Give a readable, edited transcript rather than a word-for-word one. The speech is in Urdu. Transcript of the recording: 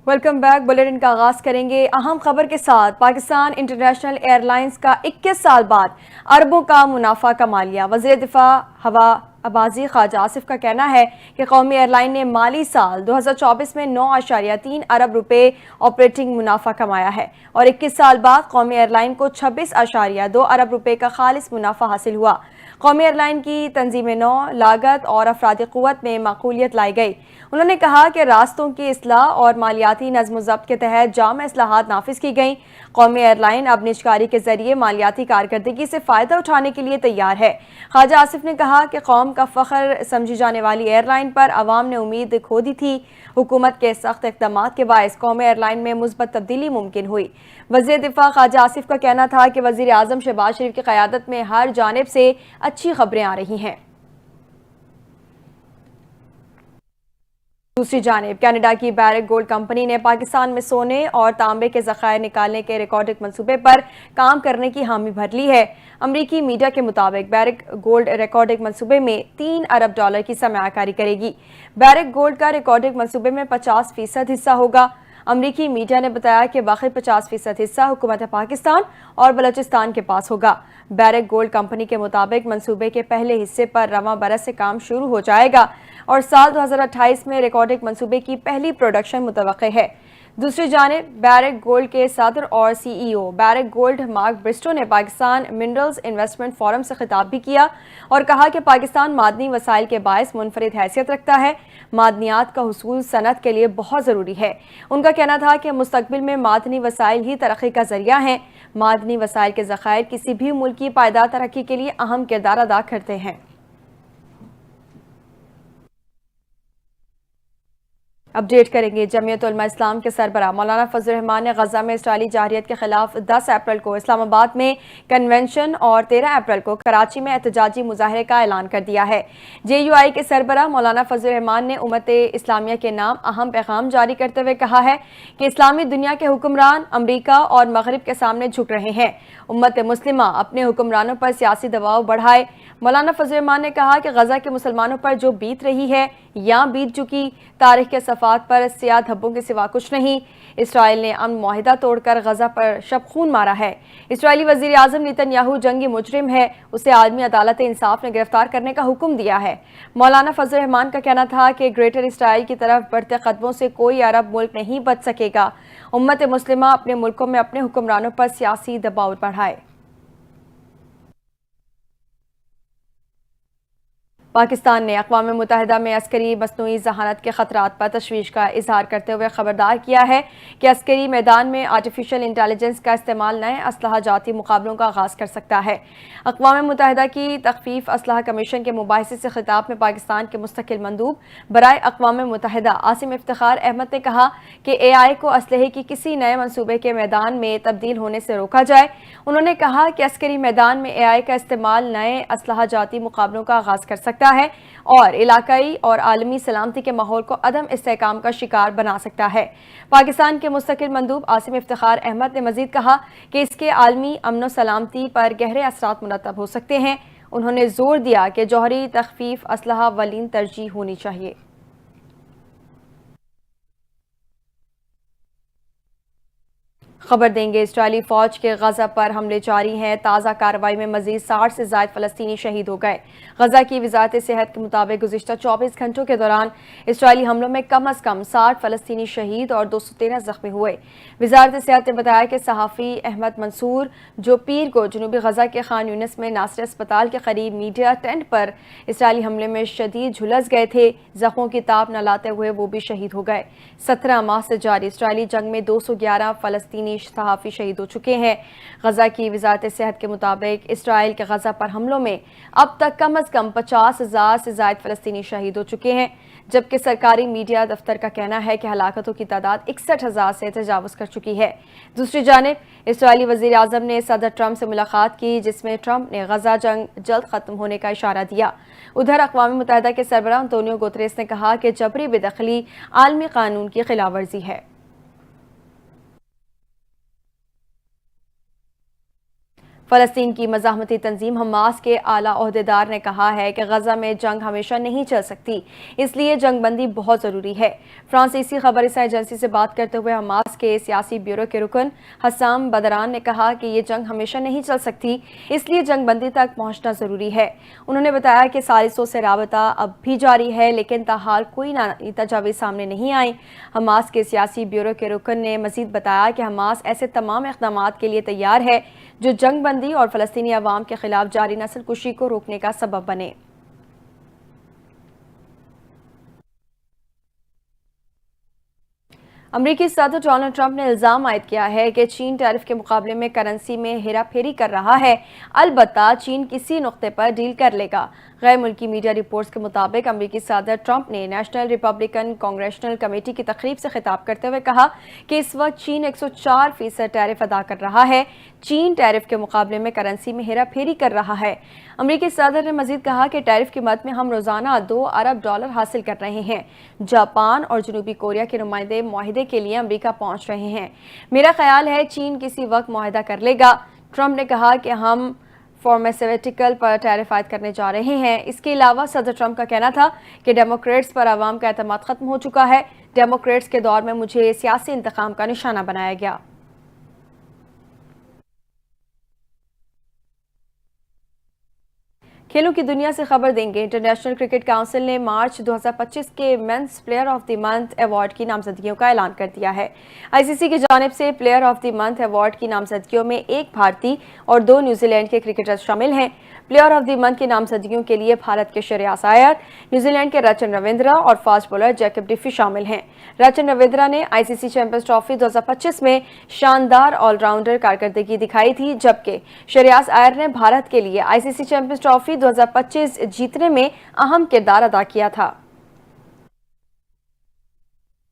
Welcome back. بلیٹن کا آغاز کریں گے اہم خبر کے ساتھ۔ پاکستان انٹرنیشنل ایئر لائنز کا 21 سال بعد اربوں کا منافع کما لیا۔ وزیر دفاع ہوا بازی خواجہ آصف کا کہنا ہے کہ قومی ایئر لائن نے مالی سال 2024 میں 9.3 ارب روپے آپریٹنگ منافع کمایا ہے اور 21 سال بعد قومی ایئر لائن کو 26.2 ارب روپے کا خالص منافع حاصل ہوا۔ قومی ایئر لائن کی تنظیم نو، لاگت اور افرادی قوت میں معقولیت لائی گئی۔ انہوں نے کہا کہ راستوں کی اصلاح اور مالیاتی نظم و ضبط کے تحت جامع اصلاحات نافذ کی گئیں۔ قومی ایئر لائن اب نجکاری کے ذریعے مالیاتی کارکردگی سے فائدہ اٹھانے کے لیے تیار ہے۔ خواجہ آصف نے کہا کہ قوم کا فخر سمجھی جانے والی ایئر لائن پر عوام نے امید کھو دی تھی۔ حکومت کے سخت اقدامات کے باعث قومی ایئر لائن میں مثبت تبدیلی ممکن ہوئی۔ وزیر دفاع خواجہ آصف کا کہنا تھا کہ وزیر اعظم شہباز شریف کی قیادت میں ہر جانب سے اچھی خبریں آ رہی ہیں۔ دوسری جانب کینیڈا کی بیرک گولڈ کمپنی نے پاکستان میں سونے اور تانبے کے ذخائر نکالنے کے ریکارڈنگ منصوبے پر کام کرنے کی حامی بھر لی ہے۔ امریکی میڈیا کے مطابق بیرک گولڈ ریکارڈنگ منصوبے میں $3 ارب کی سرمایہ کاری کرے گی۔ بیرک گولڈ کا ریکارڈنگ منصوبے میں 50% حصہ ہوگا۔ امریکی میڈیا نے بتایا کہ باقی 50% حصہ حکومت پاکستان اور بلوچستان کے پاس ہوگا۔ بیرک گولڈ کمپنی کے مطابق منصوبے کے پہلے حصے پر رواں برس سے کام شروع ہو جائے گا اور سال 2028 میں ریکارڈنگ منصوبے کی پہلی پروڈکشن متوقع ہے۔ دوسری جانب بیرک گولڈ کے صدر اور سی ای او بیرک گولڈ مارک برسٹو نے پاکستان منرلز انویسٹمنٹ فورم سے خطاب بھی کیا اور کہا کہ پاکستان معدنی وسائل کے باعث منفرد حیثیت رکھتا ہے۔ معدنیات کا حصول صنعت کے لیے بہت ضروری ہے۔ ان کا کہنا تھا کہ مستقبل میں معدنی وسائل ہی ترقی کا ذریعہ ہیں۔ معدنی وسائل کے ذخائر کسی بھی ملک کی پائیدار ترقی کے لیے اہم کردار ادا کرتے ہیں۔ اپڈیٹ کریں گے۔ جمعیت علماء اسلام کے سربراہ مولانا فضل الرحمان نے غزہ میں اسرائیلی جارحیت کے خلاف 10 اپریل کو اسلام آباد میں کنونشن اور 13 اپریل کو کراچی میں احتجاجی مظاہرے کا اعلان کر دیا ہے۔ جے یو آئی کے سربراہ مولانا فضل الرحمان نے امت اسلامیہ کے نام اہم پیغام جاری کرتے ہوئے کہا ہے کہ اسلامی دنیا کے حکمران امریکہ اور مغرب کے سامنے جھک رہے ہیں۔ امت مسلمہ اپنے حکمرانوں پر سیاسی دباؤ بڑھائے۔ مولانا فضل الرحمان نے کہا کہ غزہ کے مسلمانوں پر جو بیت رہی ہے یا بیت چکی، تاریخ کے صفحات پر سیاہ دھبوں کے سوا کچھ نہیں۔ اسرائیل نے امن معاہدہ توڑ کر غزہ پر شب خون مارا ہے۔ اسرائیلی وزیر اعظم نیتن یاہو جنگی مجرم ہے، اسے عالمی عدالت انصاف نے گرفتار کرنے کا حکم دیا ہے۔ مولانا فضل الرحمان کا کہنا تھا کہ گریٹر اسرائیل کی طرف بڑھتے قدموں سے کوئی عرب ملک نہیں بچ سکے گا۔ امت مسلمہ اپنے ملکوں میں اپنے حکمرانوں پر سیاسی دباؤ بڑھائے۔ پاکستان نے اقوام متحدہ میں عسکری مصنوعی ذہانت کے خطرات پر تشویش کا اظہار کرتے ہوئے خبردار کیا ہے کہ عسکری میدان میں آرٹیفیشل انٹیلیجنس کا استعمال نئے اسلحہ جاتی مقابلوں کا آغاز کر سکتا ہے۔ اقوام متحدہ کی تخفیف اسلحہ کمیشن کے مباحثے سے خطاب میں پاکستان کے مستقل مندوب برائے اقوام متحدہ عاصم افتخار احمد نے کہا کہ اے آئی کو اسلحے کی کسی نئے منصوبے کے میدان میں تبدیل ہونے سے روکا جائے۔ انہوں نے کہا کہ عسکری میدان میں اے آئی کا استعمال نئے اسلحہ جاتی مقابلوں کا آغاز کر سکتا ہے اور علاقائی اور عالمی سلامتی کے ماحول کو عدم استحکام کا شکار بنا سکتا ہے۔ پاکستان کے مستقل مندوب عاصم افتخار احمد نے مزید کہا کہ اس کے عالمی امن و سلامتی پر گہرے اثرات مرتب ہو سکتے ہیں۔ انہوں نے زور دیا کہ جوہری تخفیف اسلحہ اولین ترجیح ہونی چاہیے۔ خبر دیں گے۔ اسرائیلی فوج کے غزہ پر حملے جاری ہیں۔ تازہ کارروائی میں مزید 60 سے زائد فلسطینی شہید ہو گئے۔ غزہ کی وزارت صحت کے مطابق گزشتہ 24 گھنٹوں کے دوران اسرائیلی حملوں میں کم از کم 60 فلسطینی شہید اور 213 زخمی ہوئے۔ وزارت صحت نے بتایا کہ صحافی احمد منصور جو پیر کو جنوبی غزہ کے خان یونس میں ناصر اسپتال کے قریب میڈیا ٹینٹ پر اسرائیلی حملے میں شدید جھلس گئے تھے، زخموں کی تاب نہ لاتے ہوئے وہ بھی شہید ہو گئے۔ 17 ماہ سے جاری اسرائیلی جنگ میں 211 فلسطینی صحافی شہید ہو چکے ہیں۔ غزہ کی وزارت صحت کے مطابق اسرائیل کے غزہ پر حملوں میں اب تک کم از کم 50,000 سے زائد فلسطینی شہید ہو چکے ہیں، جبکہ سرکاری میڈیا دفتر کا کہنا ہے کہ ہلاکتوں کی تعداد 61,000 سے تجاوز کر چکی ہے۔ دوسری جانب اسرائیلی وزیر اعظم نے صدر ٹرمپ سے ملاقات کی، جس میں ٹرمپ نے غزہ جنگ جلد ختم ہونے کا اشارہ دیا۔ ادھر اقوام متحدہ کے سربراہ انطونیو گوتریس نے کہا کہ جبری بے دخلی عالمی قانون کی خلاف ورزی ہے۔ فلسطین کی مزاحمتی تنظیم حماس کے اعلیٰ عہدیدار نے کہا ہے کہ غزہ میں جنگ ہمیشہ نہیں چل سکتی، اس لیے جنگ بندی بہت ضروری ہے۔ فرانسیسی خبر رساں ایجنسی سے بات کرتے ہوئے حماس کے سیاسی بیورو کے رکن حسام بدران نے کہا کہ یہ جنگ ہمیشہ نہیں چل سکتی، اس لیے جنگ بندی تک پہنچنا ضروری ہے۔ انہوں نے بتایا کہ ثالثوں سے رابطہ اب بھی جاری ہے، لیکن تاحال کوئی نئی تجاویز سامنے نہیں آئیں۔ حماس کے سیاسی بیورو کے رکن نے مزید بتایا کہ حماس ایسے تمام اقدامات کے لیے تیار ہے جو جنگ بندی اور فلسطینی عوام کے خلاف جاری نسل کشی کو روکنے کا سبب بنے۔ امریکی صدر ڈونلڈ ٹرمپ نے الزام عائد کیا ہے کہ چین ٹیرف کے مقابلے میں کرنسی میں ہیرا پھیری کر رہا ہے، البتہ چین کسی نقطے پر ڈیل کر لے گا۔ غیر ملکی میڈیا رپورٹس کے مطابق امریکی صدر ٹرمپ نے نیشنل ریپبلکن کانگریشنل کمیٹی کی تقریب سے خطاب کرتے ہوئے کہا کہ اس وقت چین 104% ٹیرف ادا کر رہا ہے۔ چین ٹیرف کے مقابلے میں کرنسی میں ہیرا پھیری کر رہا ہے۔ امریکی صدر نے مزید کہا کہ ٹیرف کی مد میں ہم روزانہ $2 ارب حاصل کر رہے ہیں۔ جاپان اور جنوبی کوریا کے نمائندے معاہدے کے لیے امریکہ پہنچ رہے ہیں۔ میرا خیال ہے چین کسی وقت معاہدہ کر لے گا۔ ٹرمپ نے کہا کہ ہم فارماسیوٹیکل پر ٹیرف عائد کرنے جا رہے ہیں۔ اس کے علاوہ صدر ٹرمپ کا کہنا تھا کہ ڈیموکریٹس پر عوام کا اعتماد ختم ہو چکا ہے۔ ڈیموکریٹس کے دور میں مجھے سیاسی انتقام کا نشانہ بنایا گیا۔ کھیلوں کی دنیا سے خبر دیں گے۔ انٹرنیشنل کرکٹ کونسل نے مارچ 2025 کے means player of the month award کی نامزدگیوں کا اعلان کر دیا ہے۔ آئی سی سی کی جانب سے player of the month award کی نامزدگیوں میں 1 بھارتی اور 2 نیوزی لینڈ کے کرکٹرز شامل ہیں۔ پلیئر آف دی منتھ کی نامزدگیوں کے لیے بھارت کے شریاس ایر، نیوزی لینڈ کے رچن رویندرا اور فاسٹ بولر جیکب ڈفی شامل ہیں۔ رچن رویندرا نے آئی سی سی چیمپئنز ٹرافی 2025 میں شاندار آل راؤنڈر کارکردگی دکھائی تھی، جبکہ شریاس ایر نے بھارت کے لیے آئی سی سی چیمپئنز ٹرافی 2025 جیتنے میں اہم کردار ادا کیا تھا۔